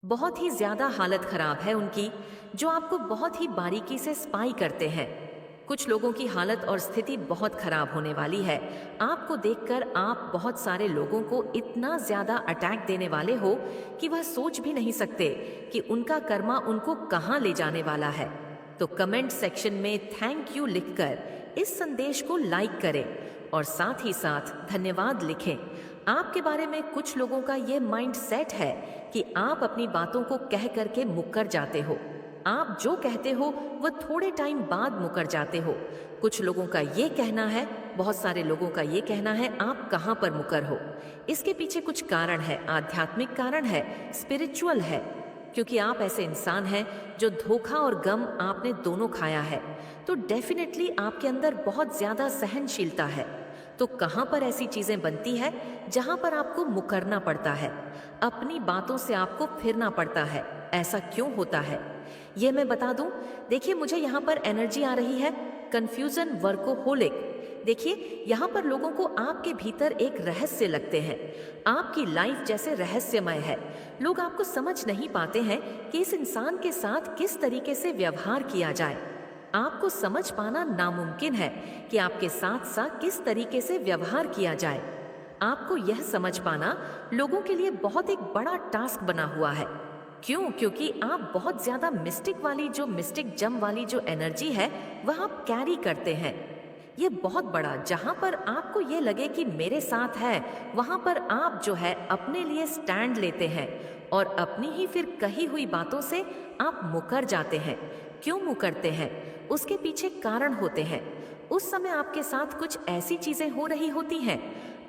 बहुत ही ज्यादा हालत खराब है उनकी, जो आपको बहुत ही बारीकी से स्पाई करते हैं। कुछ लोगों की हालत और स्थिति बहुत खराब होने वाली है। आपको देखकर आप बहुत सारे लोगों को इतना ज्यादा अटैक देने वाले हो कि वह सोच भी नहीं सकते कि उनका कर्मा उनको कहां ले जाने वाला है। तो कमेंट सेक्शन में थैंक यू लिखकर इस संदेश को लाइक करें और साथ ही साथ धन्यवाद लिखें। आपके बारे में कुछ लोगों का ये माइंड सेट है कि आप अपनी बातों को कह करके मुकर जाते हो। आप जो कहते हो वो थोड़े टाइम बाद मुकर जाते हो। कुछ लोगों का ये कहना है, बहुत सारे लोगों का ये कहना है, आप कहाँ पर मुकर हो। इसके पीछे कुछ कारण है, आध्यात्मिक कारण है, स्पिरिचुअल है, क्योंकि आप ऐसे इंसान हैं जो धोखा और गम आपने दोनों खाया है। तो डेफिनेटली आपके अंदर बहुत ज्यादा सहनशीलता है। तो कहां पर ऐसी चीजें बनती है जहां पर आपको मुकरना पड़ता है, अपनी बातों से आपको फिरना पड़ता है? ऐसा क्यों होता है ये मैं बता दूं। देखिए, मुझे यहाँ पर एनर्जी आ रही है कंफ्यूजन वर्कोहोलिक। देखिए, यहाँ पर लोगों को आपके भीतर एक रहस्य लगते हैं। आपकी लाइफ जैसे रहस्यमय है। लोग आपको समझ नहीं पाते हैं कि इस इंसान के साथ किस तरीके से व्यवहार किया जाए। आपको समझ पाना नामुमकिन है कि आपके साथ साथ किस तरीके से व्यवहार किया जाए। आपको यह समझ पाना लोगों के लिए बहुत एक बड़ा टास्क बना हुआ है। क्यों? क्योंकि आप बहुत ज्यादा मिस्टिक जम वाली जो एनर्जी है वह आप कैरी करते हैं। ये बहुत बड़ा, जहां पर आपको ये लगे कि मेरे साथ है, वहां पर आप जो है अपने लिए स्टैंड लेते हैं और अपनी ही फिर कही हुई बातों से आप मुकर जाते हैं। क्यों मुकरते हैं? उसके पीछे कारण होते हैं। उस समय आपके साथ कुछ ऐसी चीजें हो रही होती हैं,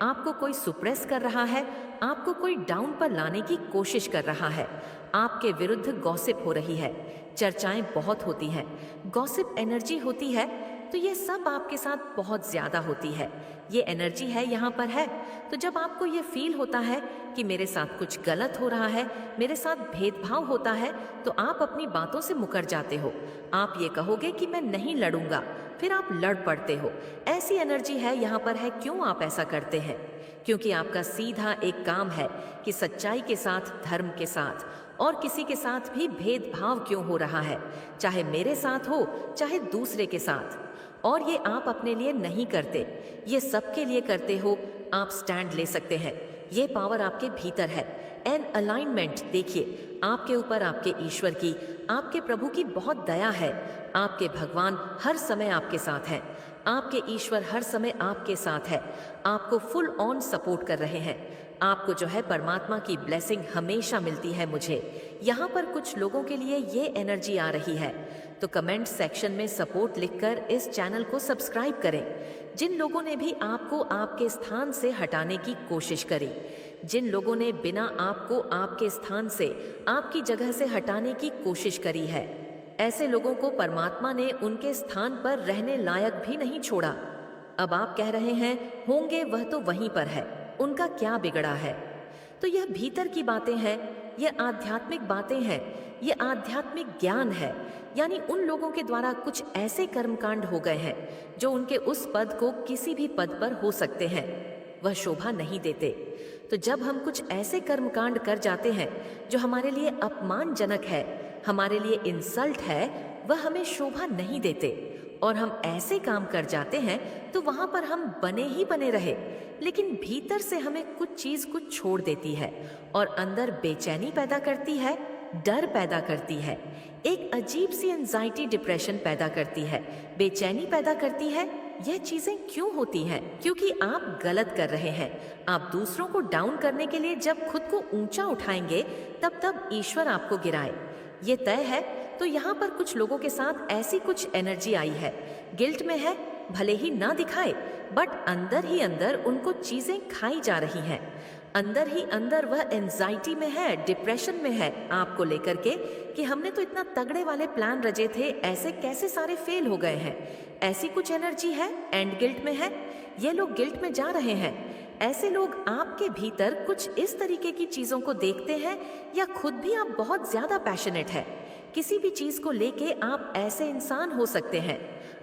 आपको कोई सुप्रेस कर रहा है, आपको कोई डाउन पर लाने की कोशिश कर रहा है, आपके विरुद्ध गॉसिप हो रही है, चर्चाएं बहुत होती हैं, गॉसिप एनर्जी होती है। तो ये सब आपके साथ बहुत ज्यादा होती है। ये एनर्जी है, यहाँ पर है। तो जब आपको ये फील होता है कि मेरे साथ कुछ गलत हो रहा है, मेरे साथ भेदभाव होता है, तो आप अपनी बातों से मुकर जाते हो। आप ये कहोगे कि मैं नहीं लड़ूंगा, फिर आप लड़ पड़ते हो। ऐसी एनर्जी है यहाँ पर है। क्यों आप ऐसा करते हैं? क्योंकि आपका सीधा एक काम है कि सच्चाई के साथ, धर्म के साथ और किसी के साथ भी भेदभाव क्यों हो रहा है, चाहे मेरे साथ हो चाहे दूसरे के साथ। और ये आप अपने लिए नहीं करते, ये सबके लिए करते हो। आप स्टैंड ले सकते हैं, ये पावर आपके भीतर है। एन अलाइनमेंट देखिए, आपके ऊपर आपके ईश्वर की, आपके प्रभु की बहुत दया है। आपके भगवान हर समय आपके साथ हैं, आपके ईश्वर हर समय आपके साथ है, आपको फुल ऑन सपोर्ट कर रहे हैं। आपको जो है परमात्मा की ब्लेसिंग हमेशा मिलती है। मुझे यहाँ पर कुछ लोगों के लिए ये एनर्जी आ रही है। तो कमेंट सेक्शन में सपोर्ट लिखकर इस चैनल को सब्सक्राइब करें। जिन लोगों ने भी आपको आपके स्थान से हटाने की कोशिश करी, जिन लोगों ने बिना आपको आपके स्थान से, आपकी जगह से हटाने की कोशिश करी है, ऐसे लोगों को परमात्मा ने उनके स्थान पर रहने लायक भी नहीं छोड़ा। अब आप कह रहे हैं होंगे वह तो वहीं पर है, उनका क्या बिगड़ा है? तो यह भीतर की बातें हैं, ये आध्यात्मिक बातें हैं, ये आध्यात्मिक ज्ञान है। यानी उन लोगों के द्वारा कुछ ऐसे कर्मकांड हो गए हैं जो उनके उस पद को किसी भी पद पर हो सकते हैं, वह शोभा नहीं देते। तो जब हम कुछ ऐसे कर्मकांड कर जाते हैं जो हमारे लिए अपमानजनक है, हमारे लिए इंसल्ट है, वह हमें शोभा नहीं देते और हम ऐसे काम कर जाते हैं तो वहां पर हम बने ही बने रहे, लेकिन भीतर से हमें कुछ चीज कुछ छोड़ देती है और अंदर बेचैनी पैदा करती है, डर पैदा करती है, एक अजीब सी एंजाइटी डिप्रेशन पैदा करती है, बेचैनी पैदा करती है। यह चीजें क्यों होती हैं? क्योंकि आप गलत कर रहे हैं। आप दूसरों को डाउन करने के लिए जब खुद को ऊंचा उठाएंगे तब तब ईश्वर आपको गिराए, ये तय है। तो यहाँ पर कुछ लोगों के साथ ऐसी कुछ एनर्जी आई है, गिल्ट में है, भले ही ना दिखाए बट अंदर ही अंदर उनको चीजें खाई जा रही हैं। अंदर ही अंदर वह एंजाइटी में है, डिप्रेशन में है आपको लेकर के कि हमने तो इतना तगड़े वाले प्लान रचे थे, ऐसे कैसे सारे फेल हो गए हैं। ऐसी कुछ एनर्जी है, एंड गिल्ट में है। ये लोग गिल्ट में जा रहे हैं। ऐसे लोग आपके भीतर कुछ इस तरीके की चीजों को देखते हैं, या खुद भी आप बहुत ज्यादा पैशनेट है किसी भी चीज को लेके। आप ऐसे इंसान हो सकते हैं,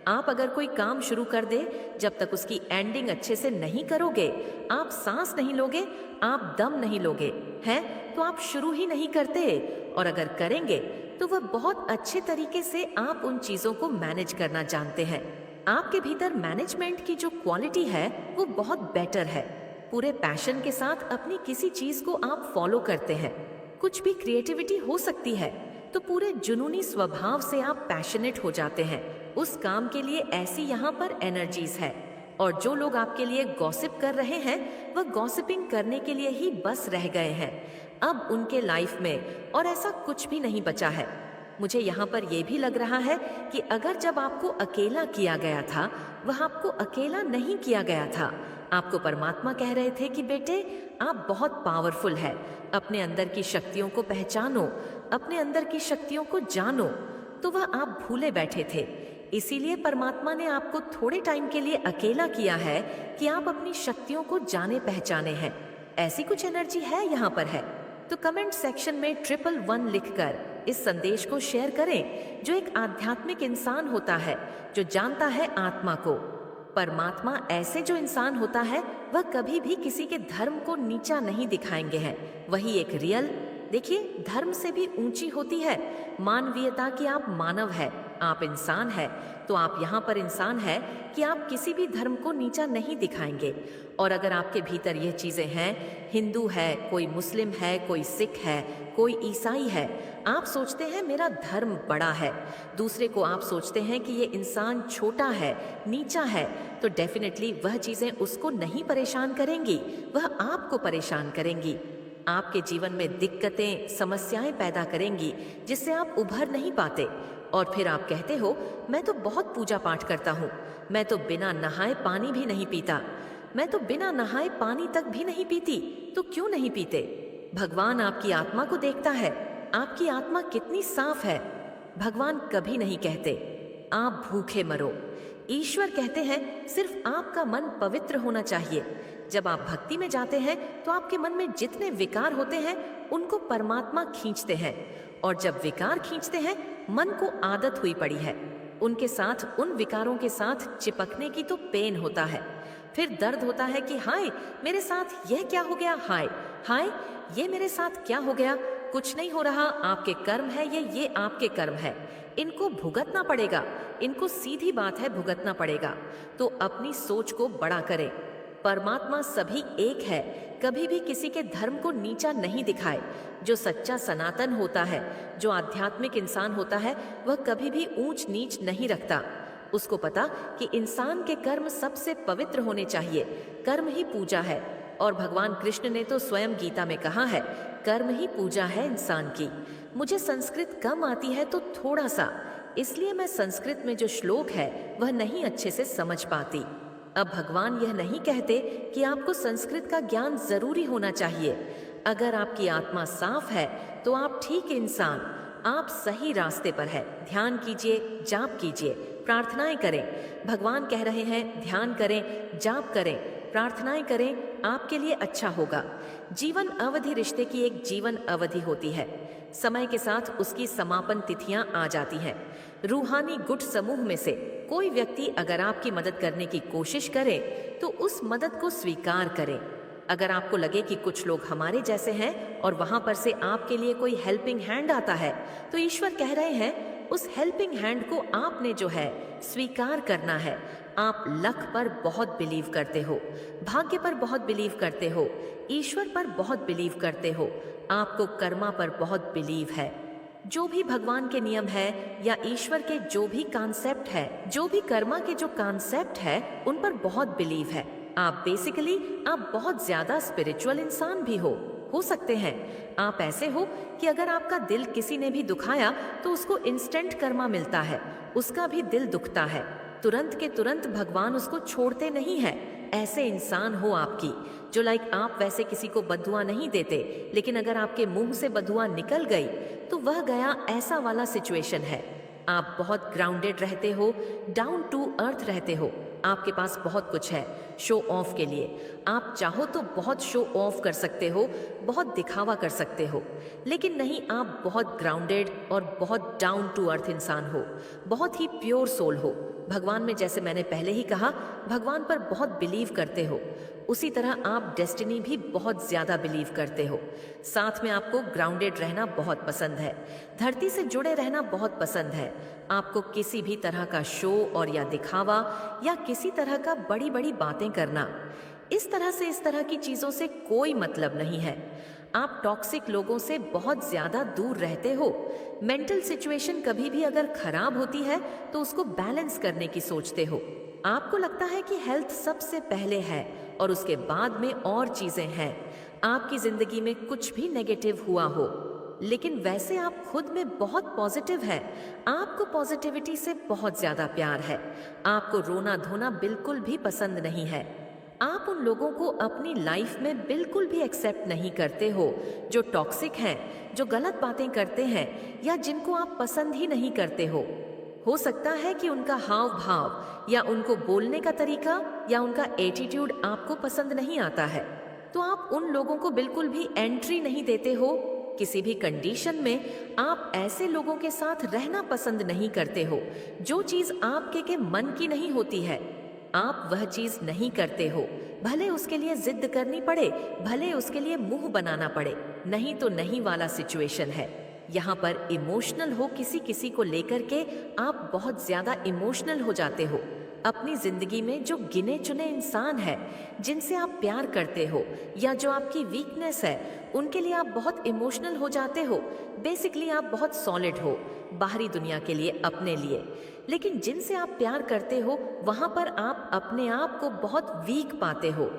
आप अगर कोई काम शुरू कर दे, जब तक उसकी एंडिंग अच्छे से नहीं करोगे, आप सांस नहीं लोगे, आप दम नहीं लोगे, हैं तो आप शुरू ही नहीं करते। और अगर करेंगे तो वह बहुत अच्छे तरीके से आप उन चीजों को मैनेज करना जानते हैं। आपके भीतर मैनेजमेंट की जो क्वालिटी है वो बहुत बेटर है। पूरे पैशन के साथ अपनी किसी चीज को आप फॉलो करते हैं। कुछ भी क्रिएटिविटी हो सकती है, तो पूरे जुनूनी स्वभाव से आप पैशनेट हो जाते हैं उस काम के लिए। ऐसी यहाँ पर एनर्जीज है। और जो लोग आपके लिए गॉसिप कर रहे हैं, वह गॉसिपिंग करने के लिए ही बस रह गए हैं। अब उनके लाइफ में और ऐसा कुछ भी नहीं बचा है। मुझे यहाँ पर यह भी लग रहा है कि अगर जब आपको अकेला किया गया था, वह आपको अकेला नहीं किया गया था। आपको परमात्मा कह रहे थे कि बेटे, आप बहुत पावरफुल है, अपने अंदर की शक्तियों को पहचानो, अपने अंदर की शक्तियों को जानो। तो वह आप भूले बैठे थे। इसीलिए परमात्मा ने आपको थोड़े टाइम के लिए अकेला किया है कि आप अपनी शक्तियों को जाने पहचाने हैं। ऐसी कुछ एनर्जी है यहाँ पर है। तो कमेंट सेक्शन में 111 लिखकर इस संदेश को शेयर करें, जो एक आध्यात्मिक इंसान होता है, जो जानता है आत्मा को। परमात्मा ऐसे जो इंसान होता है, वह कभी भी किसी के धर्म को नीचा नहीं दिखाएंगे हैं। वही एक रियल, देखिए, धर्म से भी ऊंची होती है मानवीयता की। आप मानव है, आप इंसान है, तो आप यहाँ पर इंसान है कि आप किसी भी धर्म को नीचा नहीं दिखाएंगे। और अगर आपके भीतर यह चीजें हैं, हिंदू है, कोई मुस्लिम है, कोई सिख है, कोई ईसाई है, आप सोचते हैं मेरा धर्म बड़ा है, दूसरे को आप सोचते हैं कि ये इंसान छोटा है, नीचा है, तो डेफिनेटली वह चीजें उसको नहीं परेशान करेंगी, वह आपको परेशान करेंगी। आपके जीवन में दिक्कतें, समस्याएं पैदा करेंगी, जिससे आप उभर नहीं पाते। और फिर आप कहते हो, मैं तो बहुत पूजा पाठ करता हूँ, मैं तो बिना नहाए पानी भी नहीं पीता, मैं तो बिना नहाए पानी तक भी नहीं पीती। तो क्यों नहीं पीते? भगवान आपकी आत्मा को देखता है, आपकी आत्मा कितनी साफ है। भगवान कभी नहीं कहते आप भूखे मरो। ईश्वर कहते हैं सिर्फ आपका मन पवित्र होना चाहिए। जब आप भक्ति में जाते हैं तो आपके मन में जितने विकार होते हैं उनको परमात्मा खींचते हैं। और जब विकार खींचते हैं, मन को आदत हुई पड़ी है, उनके साथ, उन विकारों के साथ चिपकने की तो पेन होता है। फिर दर्द होता है कि हाय मेरे साथ यह क्या हो गया, हाय हाय ये मेरे साथ क्या हो गया। कुछ नहीं हो रहा, आपके कर्म है ये आपके कर्म है, इनको भुगतना पड़ेगा, इनको सीधी बात है भुगतना पड़ेगा। तो अपनी सोच को बड़ा करें। परमात्मा सभी एक है, कभी भी किसी के धर्म को नीचा नहीं दिखाए। जो सच्चा सनातन होता है, जो आध्यात्मिक इंसान होता है, वह कभी भी ऊंच नीच नहीं रखता। उसको पता कि इंसान के कर्म सबसे पवित्र होने चाहिए। कर्म ही पूजा है। और भगवान कृष्ण ने तो स्वयं गीता में कहा है, कर्म ही पूजा है इंसान की। मुझे संस्कृत कम आती है तो थोड़ा सा, इसलिए मैं संस्कृत में जो श्लोक है वह नहीं अच्छे से समझ पाती। अब भगवान यह नहीं कहते कि आपको संस्कृत का ज्ञान जरूरी होना चाहिए। अगर आपकी आत्मा साफ है तो आप ठीक इंसान, आप सही रास्ते पर है। ध्यान कीजिए, जाप कीजिए, प्रार्थनाएं करें। भगवान कह रहे हैं ध्यान करें, जाप करें, प्रार्थनाएं करें, आपके लिए अच्छा होगा। जीवन अवधि रिश्ते की एक जीवन अवधि होती है। समय के साथ उसकी समापन तिथियां आ जाती हैं। रूहानी गुट समूह में से कोई व्यक्ति अगर आपकी मदद करने की कोशिश करे तो उस मदद को स्वीकार करें। अगर आपको लगे कि कुछ लोग हमारे जैसे हैं और वहां पर से आपके लिए कोई हेल्पिंग हैंड आता है, तो ईश्वर कह रहे हैं उस हेल्पिंग हैंड को आपने जो है स्वीकार करना है। आप लक पर बहुत बिलीव करते हो, भाग्य पर बहुत बिलीव करते हो, ईश्वर पर बहुत बिलीव करते हो, आपको कर्मा पर बहुत बिलीव है। जो भी भगवान के नियम है या ईश्वर के जो भी कॉन्सेप्ट है, जो भी कर्मा के जो कॉन्सेप्ट है, उन पर बहुत बिलीव है। आप बेसिकली आप बहुत ज्यादा स्पिरिचुअल इंसान भी हो सकते हैं। आप ऐसे हो कि अगर आपका दिल किसी ने भी दुखाया तो उसको इंस्टेंट कर्मा मिलता है, उसका भी दिल दुखता है, तुरंत के तुरंत भगवान उसको छोड़ते नहीं है। ऐसे इंसान हो आपकी, जो आप वैसे किसी को बददुआ नहीं देते, लेकिन अगर आपके मुंह से बददुआ निकल गई तो वह गया, ऐसा वाला सिचुएशन है। आप बहुत ग्राउंडेड रहते हो, डाउन टू अर्थ रहते हो, आपके पास बहुत कुछ है शो ऑफ के लिए। आप चाहो तो बहुत शो ऑफ कर सकते हो, बहुत दिखावा कर सकते हो, लेकिन नहीं, आप बहुत ग्राउंडेड और बहुत डाउन टू अर्थ इंसान हो, बहुत ही प्योर सोल हो। भगवान में, जैसे मैंने पहले ही कहा, भगवान पर बहुत बिलीव करते हो। उसी तरह आप डेस्टिनी भी बहुत ज्यादा बिलीव करते हो। साथ में आपको ग्राउंडेड रहना बहुत पसंद है, धरती से जुड़े रहना बहुत पसंद है। आपको किसी भी तरह का शो और या दिखावा या किसी तरह का बड़ी बड़ी बातें करना, इस तरह की चीजों से कोई मतलब नहीं है। आप टॉक्सिक लोगों से बहुत ज्यादा दूर रहते हो। मेंटल सिचुएशन कभी भी अगर खराब होती है तो उसको बैलेंस करने की सोचते हो। आपको लगता है कि हेल्थ सबसे पहले है और उसके बाद में और चीजें हैं। आपकी जिंदगी में कुछ भी नेगेटिव हुआ हो, लेकिन वैसे आप खुद में बहुत पॉजिटिव है। आपको पॉजिटिविटी से बहुत ज्यादा प्यार है। आपको रोना धोना बिल्कुल भी पसंद नहीं है। आप उन लोगों को अपनी लाइफ में बिल्कुल भी एक्सेप्ट नहीं करते हो जो टॉक्सिक हैं, जो गलत बातें करते हैं या जिनको आप पसंद ही नहीं करते हो सकता है कि उनका हाव भाव या उनको बोलने का तरीका या उनका एटीट्यूड आपको पसंद नहीं आता है, तो आप उन लोगों को बिल्कुल भी एंट्री नहीं देते हो। किसी भी कंडीशन में आप ऐसे लोगों के साथ रहना पसंद नहीं करते हो। जो चीज आपके के मन की नहीं होती है, आप वह चीज नहीं करते हो, भले उसके लिए जिद करनी पड़े, भले उसके लिए मुंह बनाना पड़े। नहीं तो नहीं वाला सिचुएशन है। यहाँ पर इमोशनल हो किसी किसी को लेकर के, आप बहुत ज्यादा इमोशनल हो जाते हो। अपनी जिंदगी में जो गिने चुने इंसान है जिनसे आप प्यार करते हो या जो आपकी वीकनेस है, उनके लिए आप बहुत इमोशनल हो जाते हो। बेसिकली आप बहुत सॉलिड हो बाहरी दुनिया के लिए, अपने लिए। लेकिन जिनसे आप प्यार करते हो वहां पर आप अपने आप को बहुत वीक पाते हो।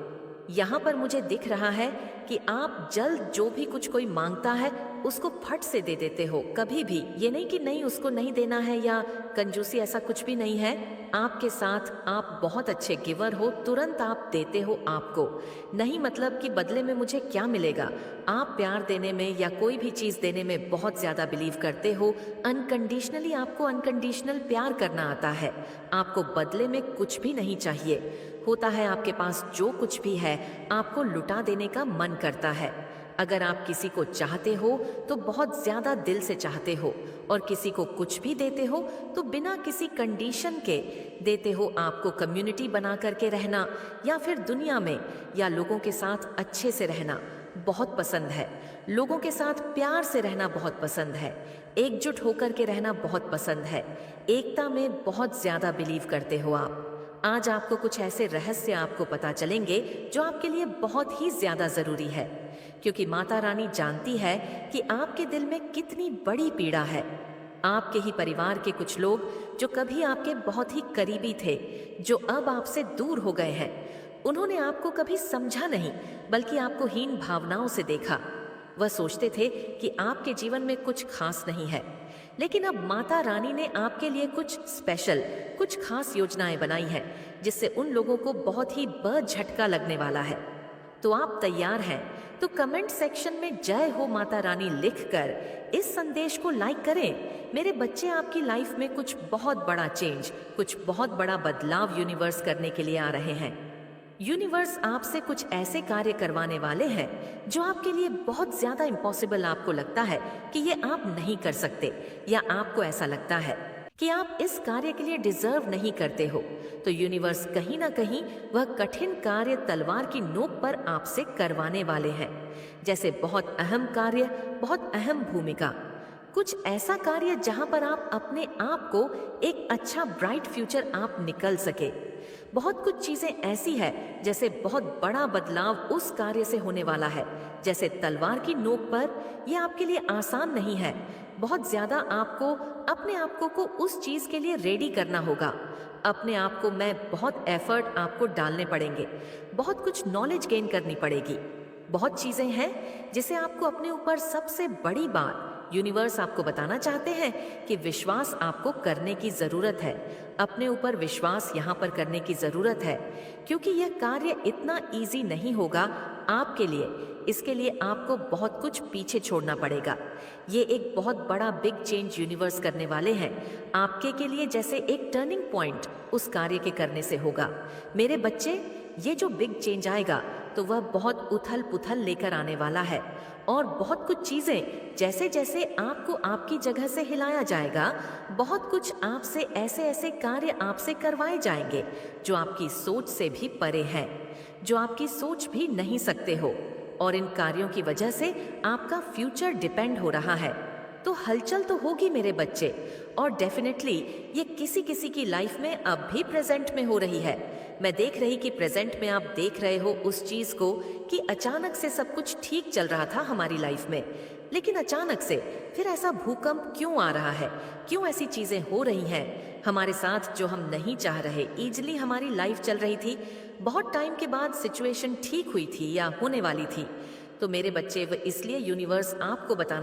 यहाँ पर मुझे दिख रहा है कि आप जल्द जो भी कुछ कोई मांगता है उसको फट से दे देते हो। कभी भी ये नहीं कि नहीं उसको नहीं देना है या कंजूसी, ऐसा कुछ भी नहीं है। आपके साथ आप बहुत अच्छे गिवर हो, तुरंत आप देते हो। आपको नहीं मतलब कि बदले में मुझे क्या मिलेगा। आप प्यार देने में या कोई भी चीज देने में बहुत ज्यादा बिलीव करते हो। अनकंडीशनली आपको अनकंडीशनल प्यार करना आता है। आपको बदले में कुछ भी नहीं चाहिए। होता है आपके पास जो कुछ भी है आपको लुटा देने का मन करता है। अगर आप किसी को चाहते हो तो बहुत ज्यादा दिल से चाहते हो, और किसी को कुछ भी देते हो तो बिना किसी कंडीशन के देते हो। आपको कम्युनिटी बना करके रहना या फिर दुनिया में या लोगों के साथ अच्छे से रहना बहुत पसंद है। लोगों के साथ प्यार से रहना बहुत पसंद है। एकजुट होकर के रहना बहुत पसंद है। एकता में बहुत ज्यादा बिलीव करते हो आप। आज आपको कुछ ऐसे रहस्य आपको पता चलेंगे जो आपके लिए बहुत ही ज्यादा जरूरी है, क्योंकि माता रानी जानती है कि आपके दिल में कितनी बड़ी पीड़ा है। आपके ही परिवार के कुछ लोग जो कभी आपके बहुत ही करीबी थे, जो अब आपसे दूर हो गए हैं, उन्होंने आपको कभी समझा नहीं बल्कि आपको हीन भावनाओं से देखा। वह सोचते थे कि आपके जीवन में कुछ खास नहीं है, लेकिन अब माता रानी ने आपके लिए कुछ स्पेशल, कुछ खास योजनाएं बनाई हैं जिससे उन लोगों को बहुत ही झटका लगने वाला है। तो आप तैयार हैं? तो कमेंट सेक्शन में जय हो माता रानी लिखकर इस संदेश को लाइक करें। मेरे बच्चे, आपकी लाइफ में कुछ बहुत बड़ा चेंज, कुछ बहुत बड़ा बदलाव यूनिवर्स करने के लिए आ रहे हैं। यूनिवर्स आपसे कुछ ऐसे कार्य करवाने वाले हैं जो आपके लिए बहुत ज्यादा इम्पॉसिबल आपको लगता है कि ये आप नहीं कर सकते, या आपको ऐसा लगता है कि आप इस कार्य के लिए डिजर्व नहीं करते हो। तो यूनिवर्स कहीं ना कहीं वह कठिन कार्य तलवार की नोक पर आपसे करवाने वाले हैं। जैसे बहुत अहम कार्य, बहुत अहम भूमिका, कुछ ऐसा कार्य जहां पर आप अपने आप को एक अच्छा ब्राइट फ्यूचर आप निकल सके। बहुत कुछ चीजें ऐसी है जैसे बहुत बड़ा बदलाव उस कार्य से होने वाला है। जैसे तलवार की नोक पर यह आपके लिए आसान नहीं है। बहुत ज्यादा आपको अपने आप को उस चीज के लिए रेडी करना होगा। अपने आप को मैं बहुत एफर्ट आपको डालने पड़ेंगे, बहुत कुछ नॉलेज गेन करनी पड़ेगी। बहुत चीजें हैं जिसे आपको अपने ऊपर, सबसे बड़ी बात यूनिवर्स आपको बताना चाहते हैं कि विश्वास आपको करने की जरूरत है। अपने ऊपर विश्वास यहाँ पर करने की जरूरत है, क्योंकि यह कार्य इतना इजी नहीं होगा आपके लिए। इसके लिए आपको बहुत कुछ पीछे छोड़ना पड़ेगा। ये एक बहुत बड़ा बिग चेंज यूनिवर्स करने वाले हैं आपके के लिए, जैसे एक टर्निंग पॉइंट उस कार्य के करने से होगा। मेरे बच्चे, ये जो बिग चेंज आएगा तो वह बहुत उथल पुथल लेकर आने वाला है, और बहुत कुछ चीजें जैसे जैसे आपको आपकी जगह से हिलाया जाएगा, बहुत कुछ आपसे ऐसे ऐसे कार्य आपसे करवाए जाएंगे जो आपकी सोच से भी परे हैं, जो आपकी सोच भी नहीं सकते हो, और इन कार्यों की वजह से आपका फ्यूचर डिपेंड हो रहा है। तो हलचल तो होगी मेरे बच्चे, और डेफिनेटली ये किसी किसी की लाइफ में अब भी प्रेजेंट में हो रही है। मैं देख रही कि प्रेजेंट में आप देख रहे हो उस चीज को कि अचानक से सब कुछ ठीक चल रहा था हमारी लाइफ में, लेकिन अचानक से फिर ऐसा भूकंप क्यों आ रहा है, क्यों ऐसी चीजें हो रही हैं हमारे साथ जो हम नहीं चाह रहे। इजली हमारी लाइफ चल रही थी, बहुत टाइम के बाद सिचुएशन ठीक हुई थी या होने वाली थी। तो मेरे बच्चे, वो इसलिए यूनिवर्स आपको बताना